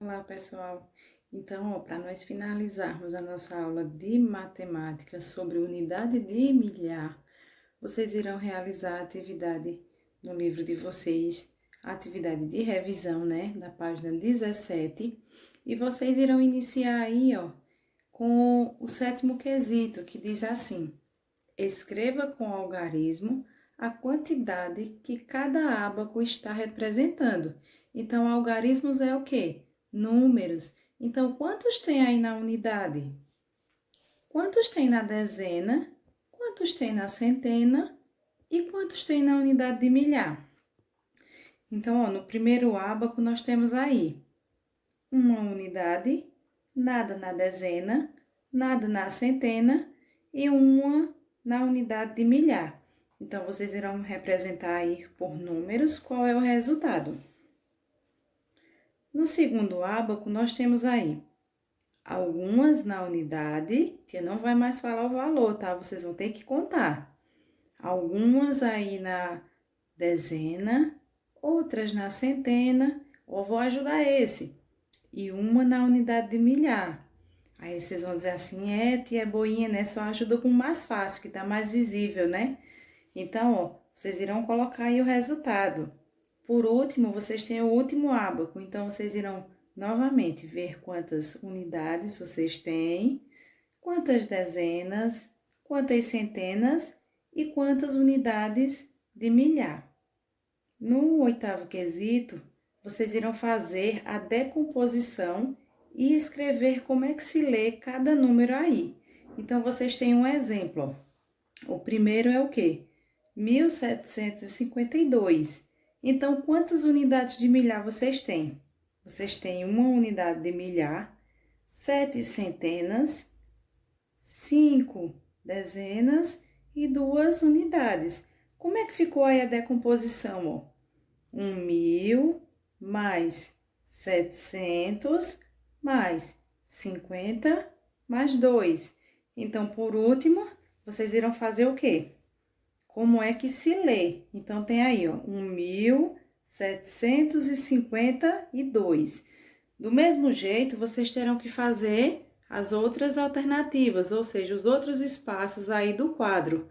Olá, pessoal. Então, para nós finalizarmos a nossa aula de matemática sobre unidade de milhar, vocês irão realizar a atividade no livro de vocês, a atividade de revisão, né, da página 17, e vocês irão iniciar aí, ó, com o 7º quesito, que diz assim: escreva com algarismo a quantidade que cada ábaco está representando. Então, algarismos é o quê? Números. Então, quantos tem aí na unidade? Quantos tem na dezena? Quantos tem na centena? E quantos tem na unidade de milhar? Então, ó, no primeiro ábaco, nós temos aí uma unidade, nada na dezena, nada na centena e uma na unidade de milhar. Então, vocês irão representar aí por números qual é o resultado. No segundo ábaco, nós temos aí algumas na unidade, que não vai mais falar o valor, tá? Vocês vão ter que contar. Algumas aí na dezena, outras na centena, ou vou ajudar esse. E uma na unidade de milhar. Aí vocês vão dizer assim, tia Boinha, né? Só ajuda com o mais fácil, que tá mais visível, né? Então, ó, vocês irão colocar aí o resultado. Por último, vocês têm o último ábaco, então vocês irão novamente ver quantas unidades vocês têm, quantas dezenas, quantas centenas e quantas unidades de milhar. No 8º quesito, vocês irão fazer a decomposição e escrever como é que se lê cada número aí. Então, vocês têm um exemplo. O primeiro é o quê? 1752. Então, quantas unidades de milhar vocês têm? Vocês têm uma unidade de milhar, 7 centenas, 5 dezenas e 2 unidades. Como é que ficou aí a decomposição, ó? 1.000 mais 700 mais 50 mais 2. Então, por último, vocês irão fazer o quê? Como é que se lê? Então, tem aí, ó, 1.752. Do mesmo jeito, vocês terão que fazer as outras alternativas, ou seja, os outros espaços aí do quadro.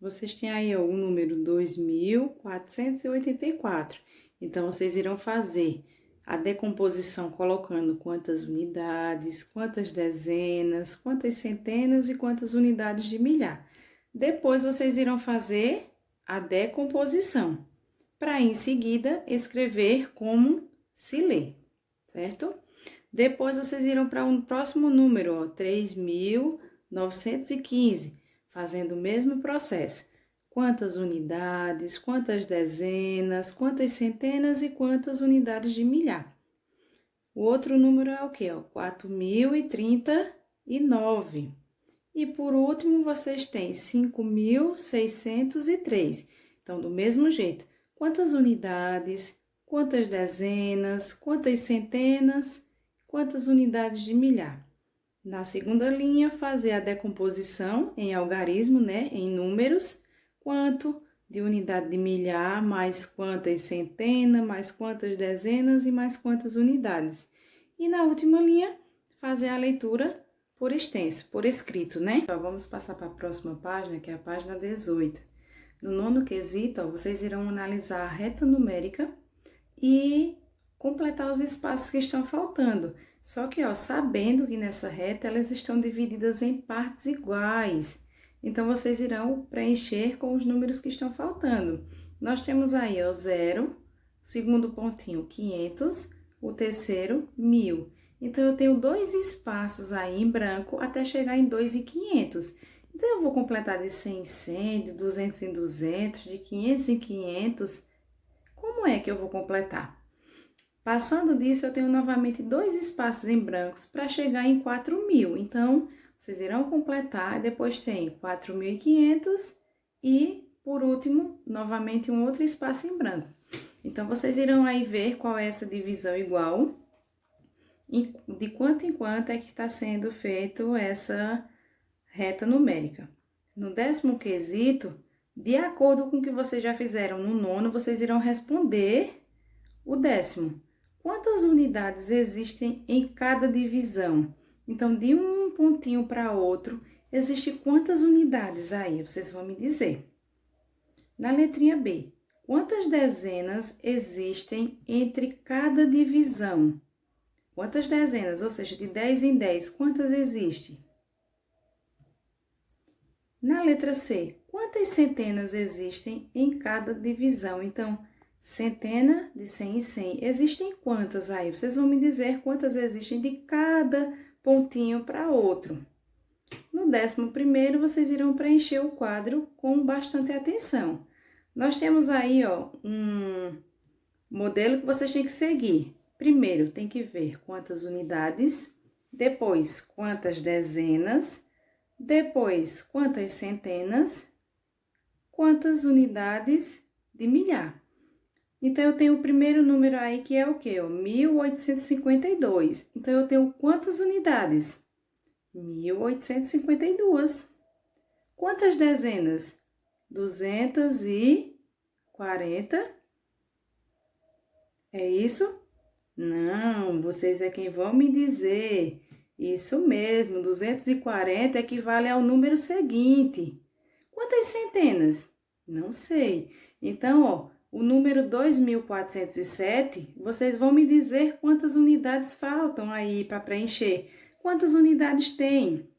Vocês têm aí, ó, o número 2.484. Então, vocês irão fazer a decomposição colocando quantas unidades, quantas dezenas, quantas centenas e quantas unidades de milhar. Depois, vocês irão fazer a decomposição, para em seguida escrever como se lê, certo? Depois, vocês irão para um próximo número, ó, 3.915, fazendo o mesmo processo. Quantas unidades, quantas dezenas, quantas centenas e quantas unidades de milhar. O outro número é o quê? 4.039. E por último, vocês têm 5.603. Então, do mesmo jeito, quantas unidades, quantas dezenas, quantas centenas, quantas unidades de milhar. Na segunda linha, fazer a decomposição em algarismo, né, em números, quanto de unidade de milhar, mais quantas centenas, mais quantas dezenas e mais quantas unidades. E na última linha, fazer a leitura por extenso, por escrito, né? Então, vamos passar para a próxima página, que é a página 18. No 9º quesito, ó, vocês irão analisar a reta numérica e completar os espaços que estão faltando. Só que, ó, sabendo que nessa reta elas estão divididas em partes iguais. Então, vocês irão preencher com os números que estão faltando. Nós temos aí, ó, 0, o segundo pontinho, 500, o terceiro, 1.000. Então, eu tenho 2 espaços aí em branco até chegar em 2.500. Então, eu vou completar de 100 em 100, de 200 em 200, de 500 em 500. Como é que eu vou completar? Passando disso, eu tenho novamente 2 espaços em brancos para chegar em 4.000. Então, vocês irão completar, depois tem 4.500 e, por último, novamente um outro espaço em branco. Então, vocês irão aí ver qual é essa divisão igual e de quanto em quanto é que está sendo feito essa reta numérica. No 10º quesito, de acordo com o que vocês já fizeram no 9º, vocês irão responder o 10º. quantas unidades existem em cada divisão? Então, de um pontinho para outro, existe quantas unidades aí? Vocês vão me dizer. Na letrinha B, quantas dezenas existem entre cada divisão? Quantas dezenas, ou seja, de 10 em 10, quantas existem? Na letra C, quantas centenas existem em cada divisão? Então, centena de 100 em 100, existem quantas aí? Vocês vão me dizer quantas existem de cada pontinho para outro. No 11º, vocês irão preencher o quadro com bastante atenção. Nós temos aí, ó, um modelo que vocês têm que seguir. Primeiro, tem que ver quantas unidades, depois, quantas dezenas, depois, quantas centenas, quantas unidades de milhar. Então, eu tenho o primeiro número aí, que é o quê? 1852. Então, eu tenho quantas unidades? 1852. Quantas dezenas? 240. É isso? Não, vocês é quem vão me dizer. Isso mesmo, 240 equivale ao número seguinte. Quantas centenas? Não sei. Então, ó, o número 2407, vocês vão me dizer quantas unidades faltam aí para preencher. Quantas unidades tem?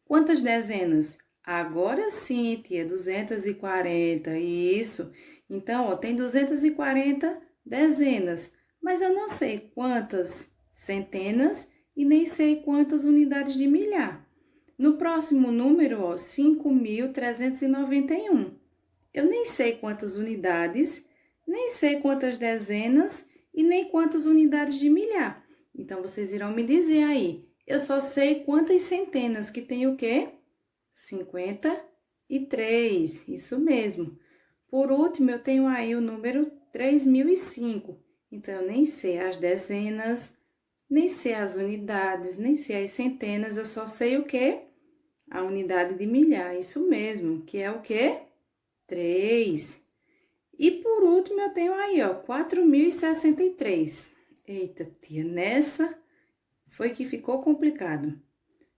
Quantas dezenas? Agora sim, tia, 240, isso. Então, ó, tem 240 dezenas, mas eu não sei quantas centenas e nem sei quantas unidades de milhar. No próximo número, ó, 5.391. Eu nem sei quantas unidades, nem sei quantas dezenas e nem quantas unidades de milhar. Então, vocês irão me dizer aí. Eu só sei quantas centenas, que tem o quê? 53, isso mesmo. Por último, eu tenho aí o número 3005. Então, eu nem sei as dezenas, nem sei as unidades, nem sei as centenas, eu só sei o quê? A unidade de milhar, isso mesmo, que é o quê? 3. E por último, eu tenho aí, ó, 4063. Eita, tia, nessa foi que ficou complicado.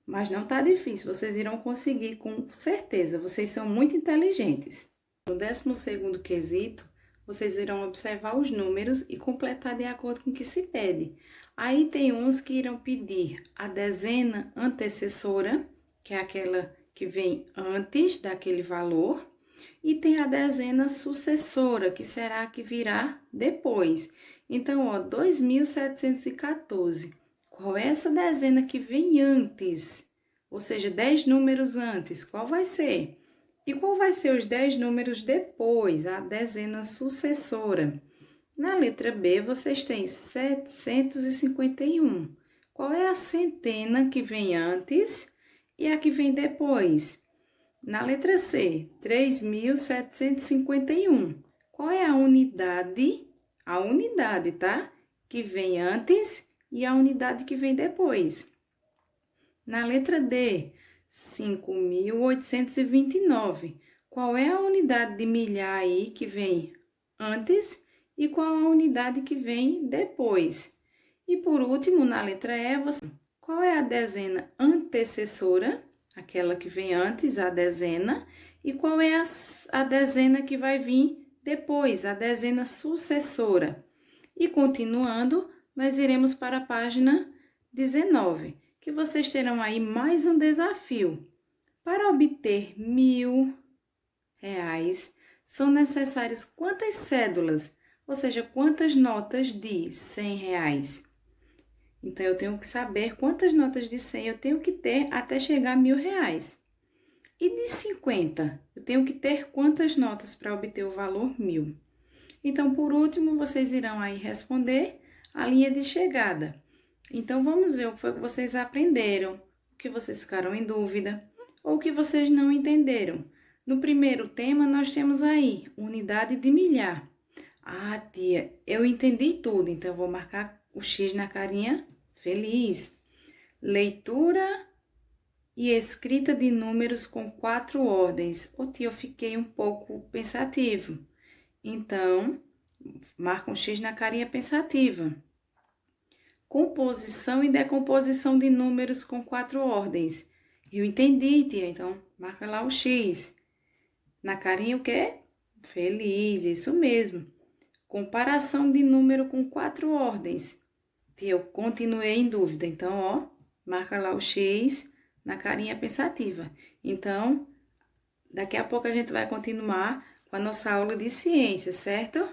Mas não tá difícil, vocês irão conseguir com certeza, vocês são muito inteligentes. No 12º quesito, vocês irão observar os números e completar de acordo com o que se pede. Aí tem uns que irão pedir a dezena antecessora, que é aquela que vem antes daquele valor, e tem a dezena sucessora, que será a que virá depois. Então, ó, 2714. Qual é essa dezena que vem antes? Ou seja, 10 números antes, qual vai ser? E qual vai ser os 10 números depois, a dezena sucessora? Na letra B, vocês têm 751. Qual é a centena que vem antes e a que vem depois? Na letra C, 3.751. Qual é a unidade? A unidade, tá? Que vem antes e a unidade que vem depois. Na letra D, 5.829. Qual é a unidade de milhar aí que vem antes e qual a unidade que vem depois? E por último, na letra E, qual é a dezena antecessora, aquela que vem antes, a dezena, e qual é a dezena que vai vir depois, a dezena sucessora? E continuando, nós iremos para a página 19, que vocês terão aí mais um desafio. Para obter R$ 1.000, são necessárias quantas cédulas, ou seja, quantas notas de R$ 100? Então, eu tenho que saber quantas notas de 100 eu tenho que ter até chegar a R$ 1.000. E de 50, eu tenho que ter quantas notas para obter o valor 1.000? Então, por último, vocês irão aí responder a linha de chegada. Então, vamos ver o que foi que vocês aprenderam, o que vocês ficaram em dúvida, ou o que vocês não entenderam. No primeiro tema, nós temos aí, unidade de milhar. Ah, tia, eu entendi tudo, então eu vou marcar o X na carinha feliz. Leitura e escrita de números com 4 ordens. Ô, tia, eu fiquei um pouco pensativo. Então, marca um X na carinha pensativa. composição e decomposição de números com 4 ordens. Eu entendi, tia, então marca lá o X. Na carinha o quê? Feliz, isso mesmo. Comparação de número com 4 ordens. Tia, eu continuei em dúvida, então, ó, marca lá o X na carinha pensativa. Então, daqui a pouco a gente vai continuar com a nossa aula de ciências, certo?